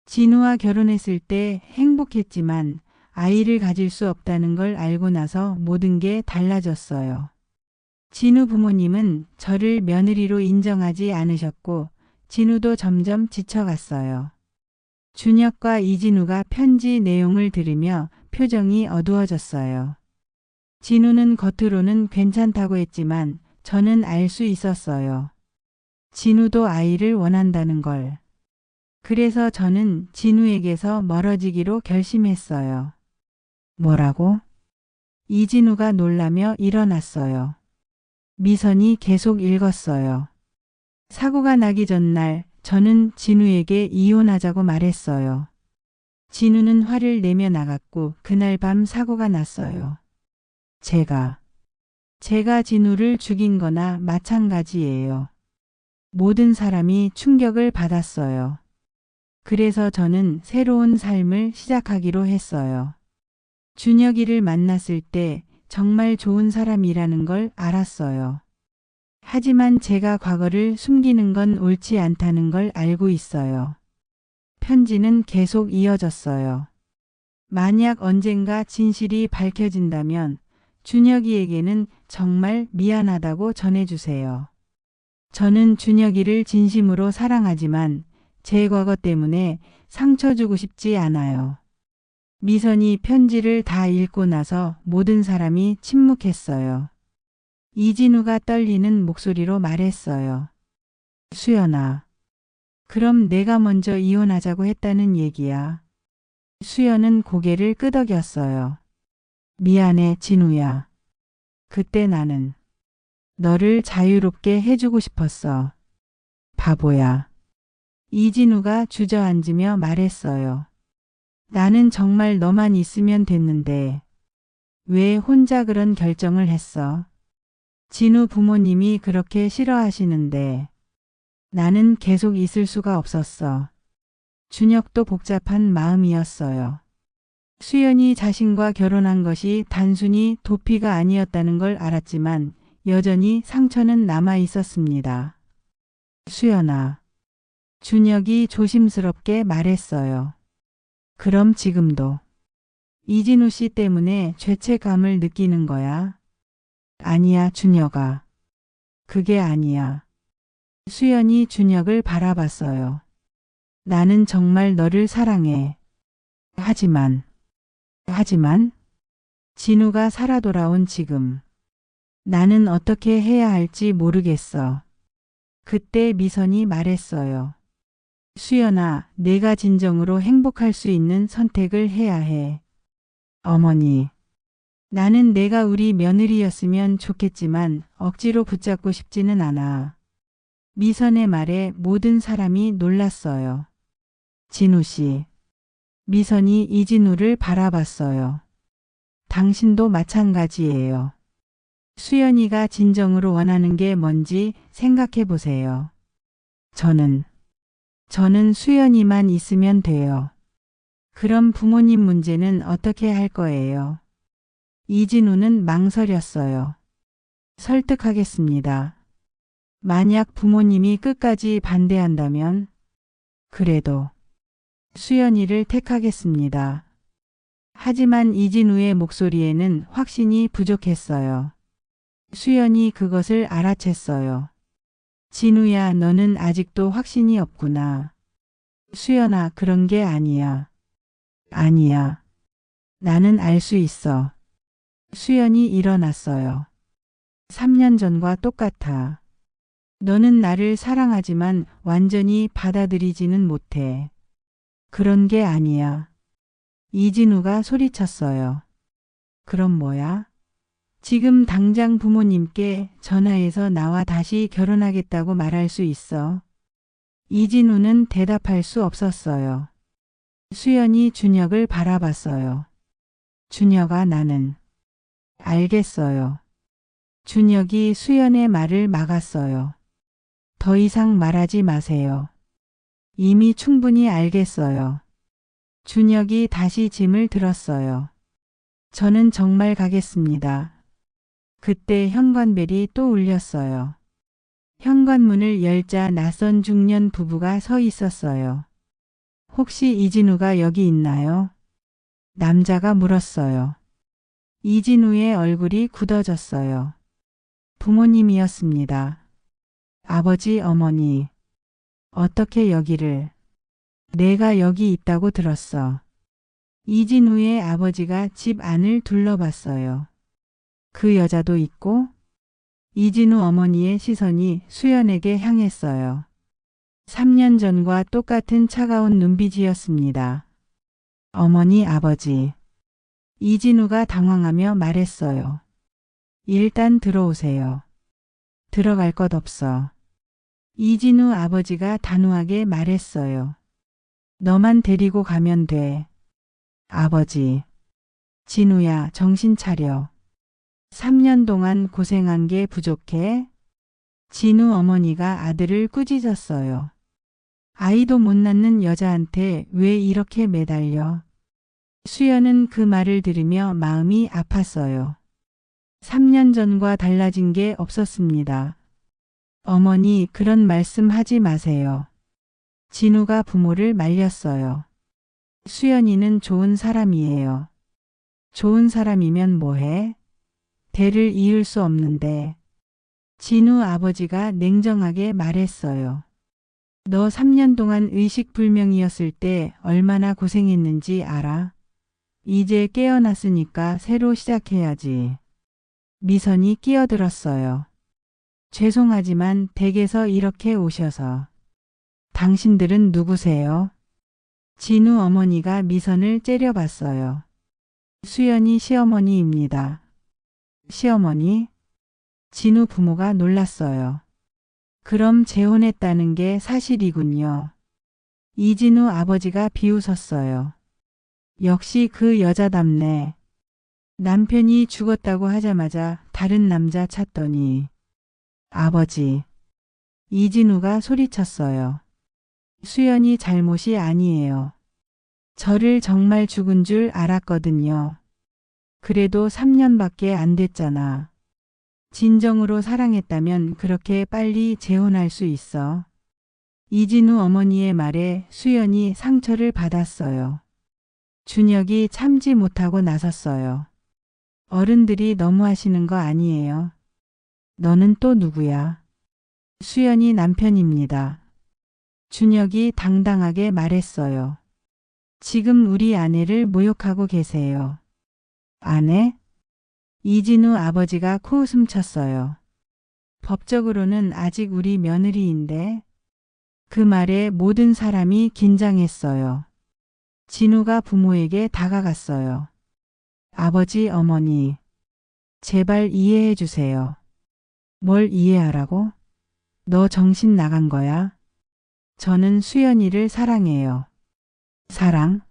진우와 결혼했을 때 행복했지만 아이를 가질 수 없다는 걸 알고 나서 모든 게 달라졌어요. 진우 부모님은 저를 며느리로 인정하지 않으셨고 진우도 점점 지쳐갔어요. 준혁과 이진우가 편지 내용을 들으며 표정이 어두워졌어요. 진우는 겉으로는 괜찮다고 했지만 저는 알 수 있었어요. 진우도 아이를 원한다는 걸. 그래서 저는 진우에게서 멀어지기로 결심했어요. 뭐라고? 이진우가 놀라며 일어났어요. 미선이 계속 읽었어요. 사고가 나기 전날 저는 진우에게 이혼하자고 말했어요. 진우는 화를 내며 나갔고 그날 밤 사고가 났어요. 제가 진우를 죽인 거나 마찬가지예요. 모든 사람이 충격을 받았어요. 그래서 저는 새로운 삶을 시작하기로 했어요. 준혁이를 만났을 때 정말 좋은 사람이라는 걸 알았어요. 하지만 제가 과거를 숨기는 건 옳지 않다는 걸 알고 있어요. 편지는 계속 이어졌어요. 만약 언젠가 진실이 밝혀진다면 준혁이에게는 정말 미안하다고 전해주세요. 저는 준혁이를 진심으로 사랑하지만 제 과거 때문에 상처 주고 싶지 않아요. 미선이 편지를 다 읽고 나서 모든 사람이 침묵했어요. 이진우가 떨리는 목소리로 말했어요. 수연아, 그럼 내가 먼저 이혼하자고 했다는 얘기야. 수연은 고개를 끄덕였어요. 미안해, 진우야. 그때 나는 너를 자유롭게 해주고 싶었어. 바보야. 이진우가 주저앉으며 말했어요. 나는 정말 너만 있으면 됐는데 왜 혼자 그런 결정을 했어? 진우 부모님이 그렇게 싫어하시는데 나는 계속 있을 수가 없었어. 준혁도 복잡한 마음이었어요. 수연이 자신과 결혼한 것이 단순히 도피가 아니었다는 걸 알았지만 여전히 상처는 남아 있었습니다. 수연아, 준혁이 조심스럽게 말했어요. 그럼 지금도 이진우 씨 때문에 죄책감을 느끼는 거야? 아니야, 준혁아. 그게 아니야. 수연이 준혁을 바라봤어요. 나는 정말 너를 사랑해. 하지만 진우가 살아 돌아온 지금 나는 어떻게 해야 할지 모르겠어. 그때 미선이 말했어요. 수연아, 내가 진정으로 행복할 수 있는 선택을 해야 해. 어머니, 나는 내가 우리 며느리였으면 좋겠지만 억지로 붙잡고 싶지는 않아. 미선의 말에 모든 사람이 놀랐어요. 진우 씨. 미선이 이진우를 바라봤어요. 당신도 마찬가지예요. 수연이가 진정으로 원하는 게 뭔지 생각해 보세요. 저는 수연이만 있으면 돼요. 그럼 부모님 문제는 어떻게 할 거예요? 이진우는 망설였어요. 설득하겠습니다. 만약 부모님이 끝까지 반대한다면 그래도 수연이를 택하겠습니다. 하지만 이진우의 목소리에는 확신이 부족했어요. 수연이 그것을 알아챘어요. 진우야, 너는 아직도 확신이 없구나. 수연아, 그런 게 아니야. 아니야. 나는 알 수 있어. 수연이 일어났어요. 3년 전과 똑같아. 너는 나를 사랑하지만 완전히 받아들이지는 못해. 그런 게 아니야. 이진우가 소리쳤어요. 그럼 뭐야? 지금 당장 부모님께 전화해서 나와 다시 결혼하겠다고 말할 수 있어. 이진우는 대답할 수 없었어요. 수연이 준혁을 바라봤어요. 준혁아, 나는 알겠어요. 준혁이 수연의 말을 막았어요. 더 이상 말하지 마세요. 이미 충분히 알겠어요. 준혁이 다시 짐을 들었어요. 저는 정말 가겠습니다. 그때 현관벨이 또 울렸어요. 현관문을 열자 낯선 중년 부부가 서 있었어요. 혹시 이진우가 여기 있나요? 남자가 물었어요. 이진우의 얼굴이 굳어졌어요. 부모님이었습니다. 아버지, 어머니. 어떻게 여기를? 내가 여기 있다고 들었어. 이진우의 아버지가 집 안을 둘러봤어요. 그 여자도 있고? 이진우 어머니의 시선이 수연에게 향했어요. 3년 전과 똑같은 차가운 눈빛이었습니다. 어머니, 아버지. 이진우가 당황하며 말했어요. 일단 들어오세요. 들어갈 것 없어. 이진우 아버지가 단호하게 말했어요. 너만 데리고 가면 돼. 아버지. 진우야, 정신 차려. 3년 동안 고생한 게 부족해? 진우 어머니가 아들을 꾸짖었어요. 아이도 못 낳는 여자한테 왜 이렇게 매달려? 수연은 그 말을 들으며 마음이 아팠어요. 3년 전과 달라진 게 없었습니다. 어머니, 그런 말씀 하지 마세요. 진우가 부모를 말렸어요. 수연이는 좋은 사람이에요. 좋은 사람이면 뭐해? 대를 이을 수 없는데. 진우 아버지가 냉정하게 말했어요. 너 3년 동안 의식불명이었을 때 얼마나 고생했는지 알아? 이제 깨어났으니까 새로 시작해야지. 미선이 끼어들었어요. 죄송하지만 댁에서 이렇게 오셔서. 당신들은 누구세요? 진우 어머니가 미선을 째려봤어요. 수연이 시어머니입니다. 시어머니? 진우 부모가 놀랐어요. 그럼 재혼했다는 게 사실이군요. 이진우 아버지가 비웃었어요. 역시 그 여자답네. 남편이 죽었다고 하자마자 다른 남자 찾더니. 아버지. 이진우가 소리쳤어요. 수연이 잘못이 아니에요. 저를 정말 죽은 줄 알았거든요. 그래도 3년밖에 안 됐잖아. 진정으로 사랑했다면 그렇게 빨리 재혼할 수 있어. 이진우 어머니의 말에 수연이 상처를 받았어요. 준혁이 참지 못하고 나섰어요. 어른들이 너무하시는 거 아니에요? 너는 또 누구야? 수연이 남편입니다. 준혁이 당당하게 말했어요. 지금 우리 아내를 모욕하고 계세요. 아내? 이진우 아버지가 코웃음 쳤어요. 법적으로는 아직 우리 며느리인데. 그 말에 모든 사람이 긴장했어요. 진우가 부모에게 다가갔어요. 아버지, 어머니. 제발 이해해 주세요. 뭘 이해하라고? 너 정신 나간 거야? 저는 수연이를 사랑해요. 사랑?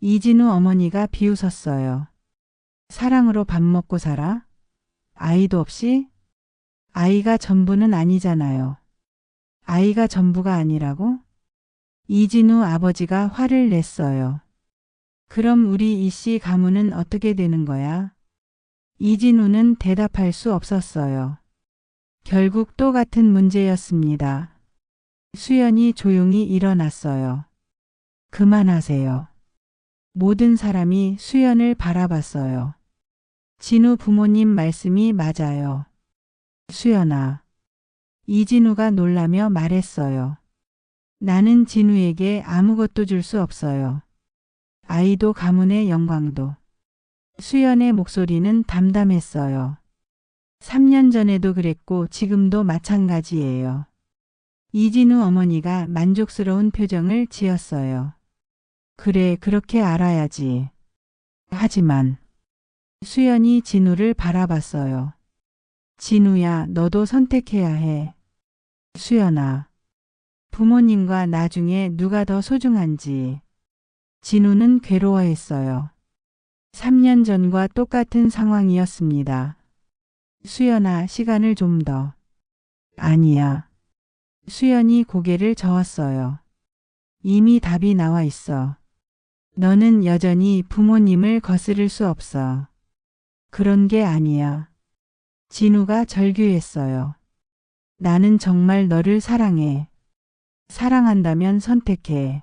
이진우 어머니가 비웃었어요. 사랑으로 밥 먹고 살아? 아이도 없이? 아이가 전부는 아니잖아요. 아이가 전부가 아니라고? 이진우 아버지가 화를 냈어요. 그럼 우리 이씨 가문은 어떻게 되는 거야? 이진우는 대답할 수 없었어요. 결국 또 같은 문제였습니다. 수연이 조용히 일어났어요. 그만하세요. 모든 사람이 수연을 바라봤어요. 진우 부모님 말씀이 맞아요. 수연아. 이진우가 놀라며 말했어요. 나는 진우에게 아무것도 줄 수 없어요. 아이도 가문의 영광도. 수연의 목소리는 담담했어요. 3년 전에도 그랬고 지금도 마찬가지예요. 이진우 어머니가 만족스러운 표정을 지었어요. 그래, 그렇게 알아야지. 하지만 수연이 진우를 바라봤어요. 진우야, 너도 선택해야 해. 수연아. 부모님과 나중에 누가 더 소중한지. 진우는 괴로워했어요. 3년 전과 똑같은 상황이었습니다. 수연아, 시간을 좀 더. 아니야. 수연이 고개를 저었어요. 이미 답이 나와 있어. 너는 여전히 부모님을 거스를 수 없어. 그런 게 아니야. 진우가 절규했어요. 나는 정말 너를 사랑해. 사랑한다면 선택해.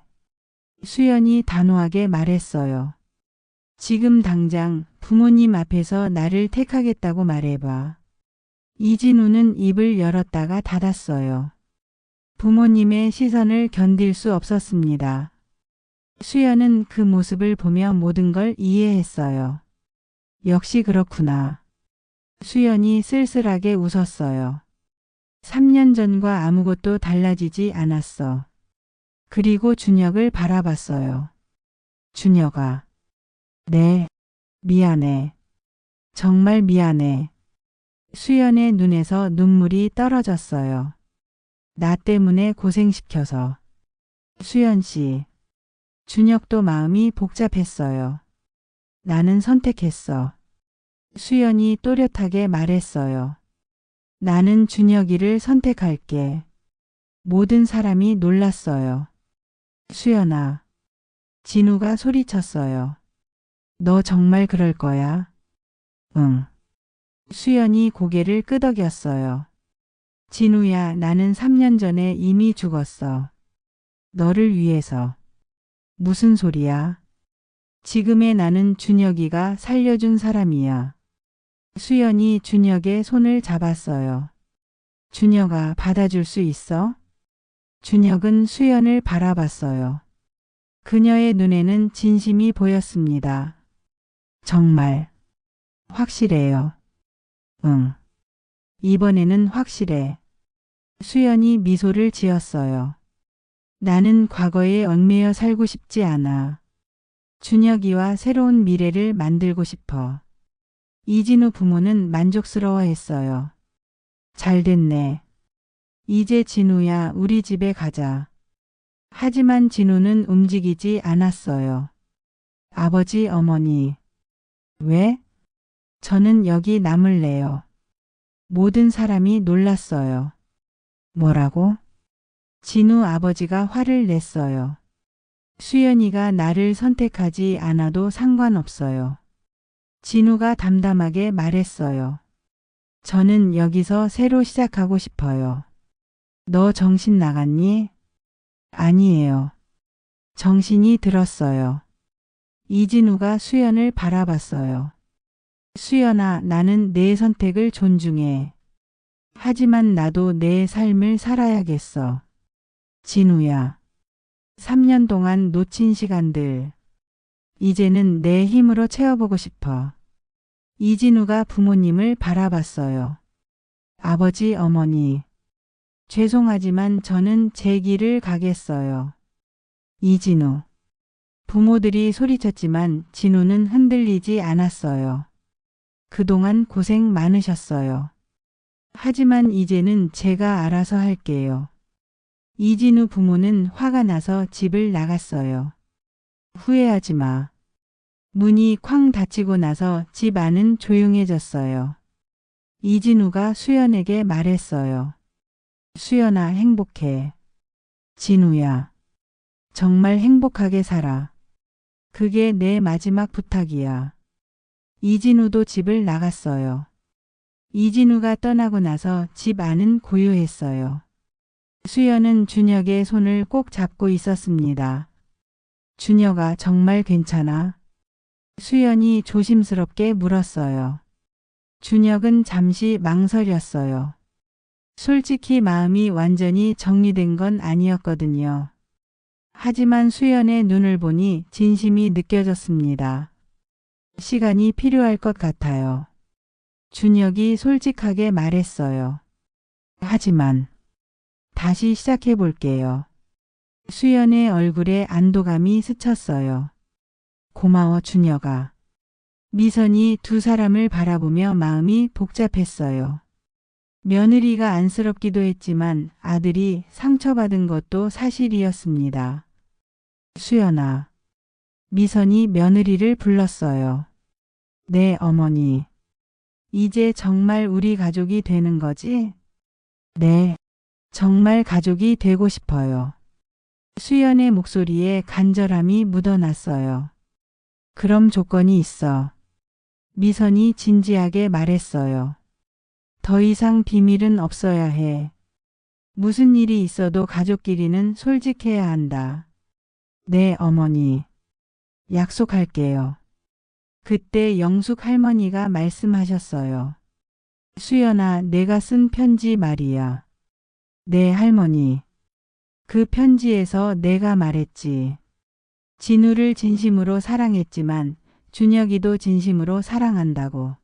수연이 단호하게 말했어요. 지금 당장 부모님 앞에서 나를 택하겠다고 말해봐. 이진우는 입을 열었다가 닫았어요. 부모님의 시선을 견딜 수 없었습니다. 수연은 그 모습을 보며 모든 걸 이해했어요. 역시 그렇구나. 수연이 쓸쓸하게 웃었어요. 3년 전과 아무것도 달라지지 않았어. 그리고 준혁을 바라봤어요. 준혁아. 네. 미안해. 정말 미안해. 수연의 눈에서 눈물이 떨어졌어요. 나 때문에 고생시켜서. 수연 씨. 준혁도 마음이 복잡했어요. 나는 선택했어. 수연이 또렷하게 말했어요. 나는 준혁이를 선택할게. 모든 사람이 놀랐어요. 수연아. 진우가 소리쳤어요. 너 정말 그럴 거야? 응. 수연이 고개를 끄덕였어요. 진우야, 나는 3년 전에 이미 죽었어. 너를 위해서. 무슨 소리야? 지금의 나는 준혁이가 살려준 사람이야. 수연이 준혁의 손을 잡았어요. 준혁아, 받아줄 수 있어? 준혁은 수연을 바라봤어요. 그녀의 눈에는 진심이 보였습니다. 정말. 확실해요. 응. 이번에는 확실해. 수연이 미소를 지었어요. 나는 과거에 얽매여 살고 싶지 않아. 준혁이와 새로운 미래를 만들고 싶어. 이진우 부모는 만족스러워했어요. 잘 됐네. 이제 진우야, 우리 집에 가자. 하지만 진우는 움직이지 않았어요. 아버지, 어머니. 왜? 저는 여기 남을래요. 모든 사람이 놀랐어요. 뭐라고? 진우 아버지가 화를 냈어요. 수연이가 나를 선택하지 않아도 상관없어요. 진우가 담담하게 말했어요. 저는 여기서 새로 시작하고 싶어요. 너 정신 나갔니? 아니에요. 정신이 들었어요. 이진우가 수연을 바라봤어요. 수연아, 나는 내 선택을 존중해. 하지만 나도 내 삶을 살아야겠어. 진우야. 3년 동안 놓친 시간들. 이제는 내 힘으로 채워보고 싶어. 이진우가 부모님을 바라봤어요. 아버지, 어머니. 죄송하지만 저는 제 길을 가겠어요. 이진우. 부모들이 소리쳤지만 진우는 흔들리지 않았어요. 그동안 고생 많으셨어요. 하지만 이제는 제가 알아서 할게요. 이진우 부모는 화가 나서 집을 나갔어요. 후회하지 마. 문이 쾅 닫히고 나서 집 안은 조용해졌어요. 이진우가 수연에게 말했어요. 수연아, 행복해. 진우야. 정말 행복하게 살아. 그게 내 마지막 부탁이야. 이진우도 집을 나갔어요. 이진우가 떠나고 나서 집 안은 고요했어요. 수연은 준혁의 손을 꼭 잡고 있었습니다. 준혁아, 정말 괜찮아? 수연이 조심스럽게 물었어요. 준혁은 잠시 망설였어요. 솔직히 마음이 완전히 정리된 건 아니었거든요. 하지만 수연의 눈을 보니 진심이 느껴졌습니다. 시간이 필요할 것 같아요. 준혁이 솔직하게 말했어요. 하지만 다시 시작해 볼게요. 수연의 얼굴에 안도감이 스쳤어요. 고마워, 준혁아. 미선이 두 사람을 바라보며 마음이 복잡했어요. 며느리가 안쓰럽기도 했지만 아들이 상처받은 것도 사실이었습니다. 수연아. 미선이 며느리를 불렀어요. 네, 어머니. 이제 정말 우리 가족이 되는 거지? 네, 정말 가족이 되고 싶어요. 수연의 목소리에 간절함이 묻어났어요. 그럼 조건이 있어. 미선이 진지하게 말했어요. 더 이상 비밀은 없어야 해. 무슨 일이 있어도 가족끼리는 솔직해야 한다. 네, 어머니. 약속할게요. 그때 영숙 할머니가 말씀하셨어요. 수연아, 내가 쓴 편지 말이야. 네, 할머니. 그 편지에서 내가 말했지. 진우를 진심으로 사랑했지만 준혁이도 진심으로 사랑한다고.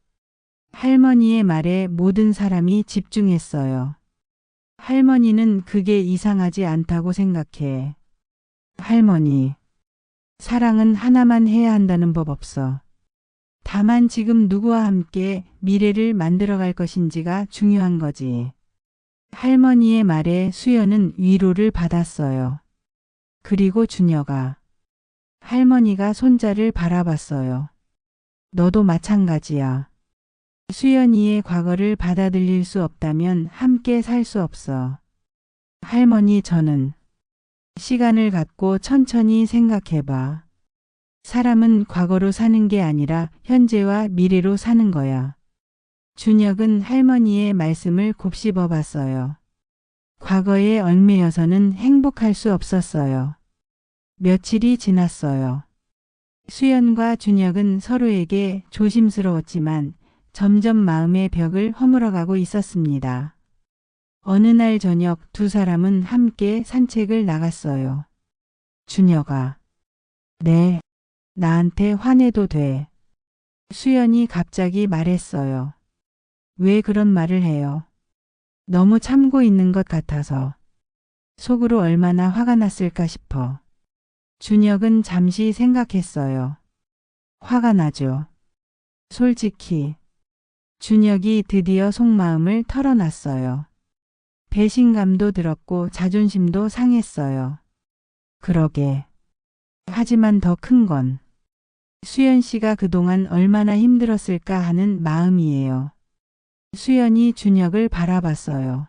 할머니의 말에 모든 사람이 집중했어요. 할머니는 그게 이상하지 않다고 생각해. 할머니, 사랑은 하나만 해야 한다는 법 없어. 다만 지금 누구와 함께 미래를 만들어갈 것인지가 중요한 거지. 할머니의 말에 수연은 위로를 받았어요. 그리고 준혁아. 할머니가 손자를 바라봤어요. 너도 마찬가지야. 수연이의 과거를 받아들일 수 없다면 함께 살 수 없어. 할머니, 저는 시간을 갖고 천천히 생각해봐. 사람은 과거로 사는 게 아니라 현재와 미래로 사는 거야. 준혁은 할머니의 말씀을 곱씹어 봤어요. 과거에 얽매여서는 행복할 수 없었어요. 며칠이 지났어요. 수연과 준혁은 서로에게 조심스러웠지만 점점 마음의 벽을 허물어가고 있었습니다. 어느 날 저녁 두 사람은 함께 산책을 나갔어요. 준혁아. 네. 나한테 화내도 돼. 수연이 갑자기 말했어요. 왜 그런 말을 해요? 너무 참고 있는 것 같아서. 속으로 얼마나 화가 났을까 싶어. 준혁은 잠시 생각했어요. 화가 나죠. 솔직히. 준혁이 드디어 속마음을 털어놨어요. 배신감도 들었고 자존심도 상했어요. 그러게. 하지만 더 큰 건 수연 씨가 그동안 얼마나 힘들었을까 하는 마음이에요. 수연이 준혁을 바라봤어요.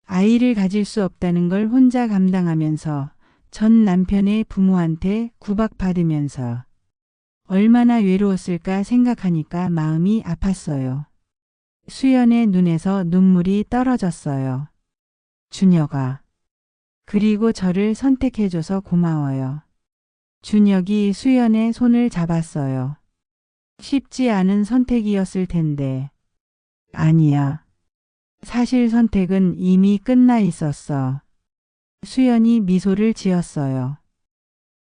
아이를 가질 수 없다는 걸 혼자 감당하면서 전 남편의 부모한테 구박받으면서 얼마나 외로웠을까 생각하니까 마음이 아팠어요. 수연의 눈에서 눈물이 떨어졌어요. 준혁아. 그리고 저를 선택해줘서 고마워요. 준혁이 수연의 손을 잡았어요. 쉽지 않은 선택이었을 텐데. 아니야. 사실 선택은 이미 끝나 있었어. 수연이 미소를 지었어요.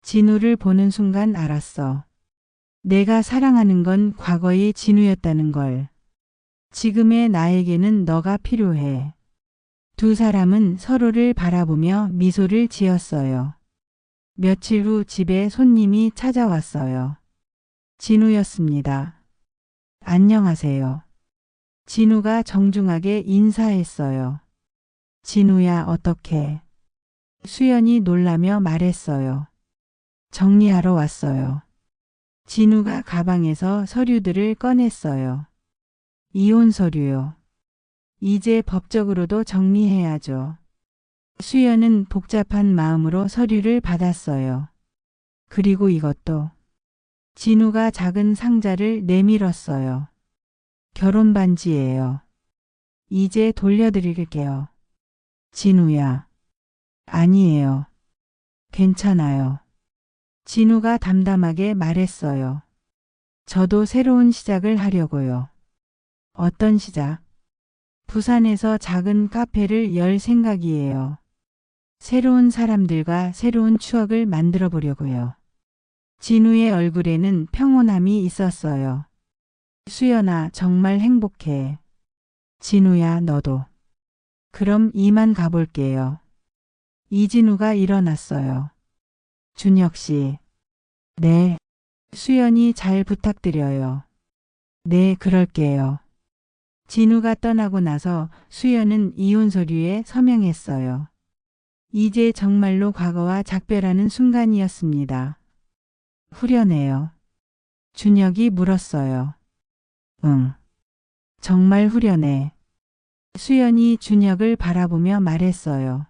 진우를 보는 순간 알았어. 내가 사랑하는 건 과거의 진우였다는 걸. 지금의 나에게는 너가 필요해. 두 사람은 서로를 바라보며 미소를 지었어요. 며칠 후 집에 손님이 찾아왔어요. 진우였습니다. 안녕하세요. 진우가 정중하게 인사했어요. 진우야, 어떡해? 수연이 놀라며 말했어요. 정리하러 왔어요. 진우가 가방에서 서류들을 꺼냈어요. 이혼 서류요. 이제 법적으로도 정리해야죠. 수연은 복잡한 마음으로 서류를 받았어요. 그리고 이것도. 진우가 작은 상자를 내밀었어요. 결혼 반지예요. 이제 돌려드릴게요. 진우야. 아니에요. 괜찮아요. 진우가 담담하게 말했어요. 저도 새로운 시작을 하려고요. 어떤 시작? 부산에서 작은 카페를 열 생각이에요. 새로운 사람들과 새로운 추억을 만들어 보려고요. 진우의 얼굴에는 평온함이 있었어요. 수연아, 정말 행복해. 진우야, 너도. 그럼 이만 가볼게요. 이진우가 일어났어요. 준혁 씨. 네. 수연이 잘 부탁드려요. 네, 그럴게요. 진우가 떠나고 나서 수연은 이혼 서류에 서명했어요. 이제 정말로 과거와 작별하는 순간이었습니다. 후련해요. 준혁이 물었어요. 응. 정말 후련해. 수연이 준혁을 바라보며 말했어요.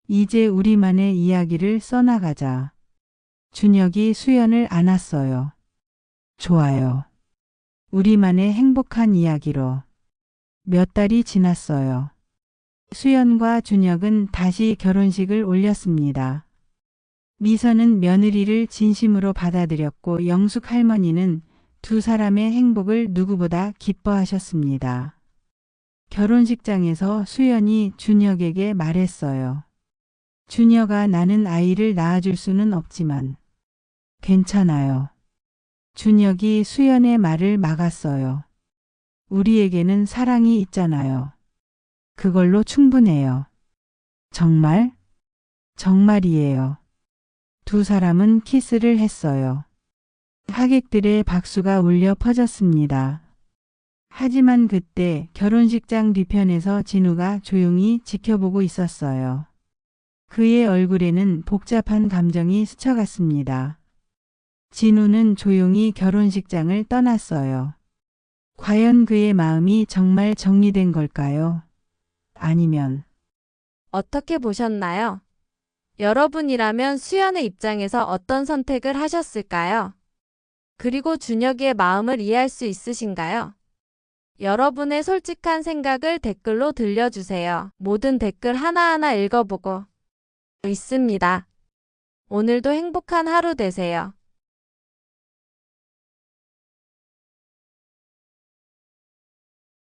이제 우리만의 이야기를 써나가자. 준혁이 수연을 안았어요. 좋아요. 우리만의 행복한 이야기로. 몇 달이 지났어요. 수연과 준혁은 다시 결혼식을 올렸습니다. 미선은 며느리를 진심으로 받아들였고 영숙 할머니는 두 사람의 행복을 누구보다 기뻐하셨습니다. 결혼식장에서 수연이 준혁에게 말했어요. 준혁아, 나는 아이를 낳아줄 수는 없지만 괜찮아요. 준혁이 수연의 말을 막았어요. 우리에게는 사랑이 있잖아요. 그걸로 충분해요. 정말? 정말이에요. 두 사람은 키스를 했어요. 하객들의 박수가 울려 퍼졌습니다. 하지만 그때 결혼식장 뒤편에서 진우가 조용히 지켜보고 있었어요. 그의 얼굴에는 복잡한 감정이 스쳐갔습니다. 진우는 조용히 결혼식장을 떠났어요. 과연 그의 마음이 정말 정리된 걸까요? 아니면 어떻게 보셨나요? 여러분이라면 수연의 입장에서 어떤 선택을 하셨을까요? 그리고 준혁이의 마음을 이해할 수 있으신가요? 여러분의 솔직한 생각을 댓글로 들려주세요. 모든 댓글 하나하나 읽어보고 있습니다. 오늘도 행복한 하루 되세요.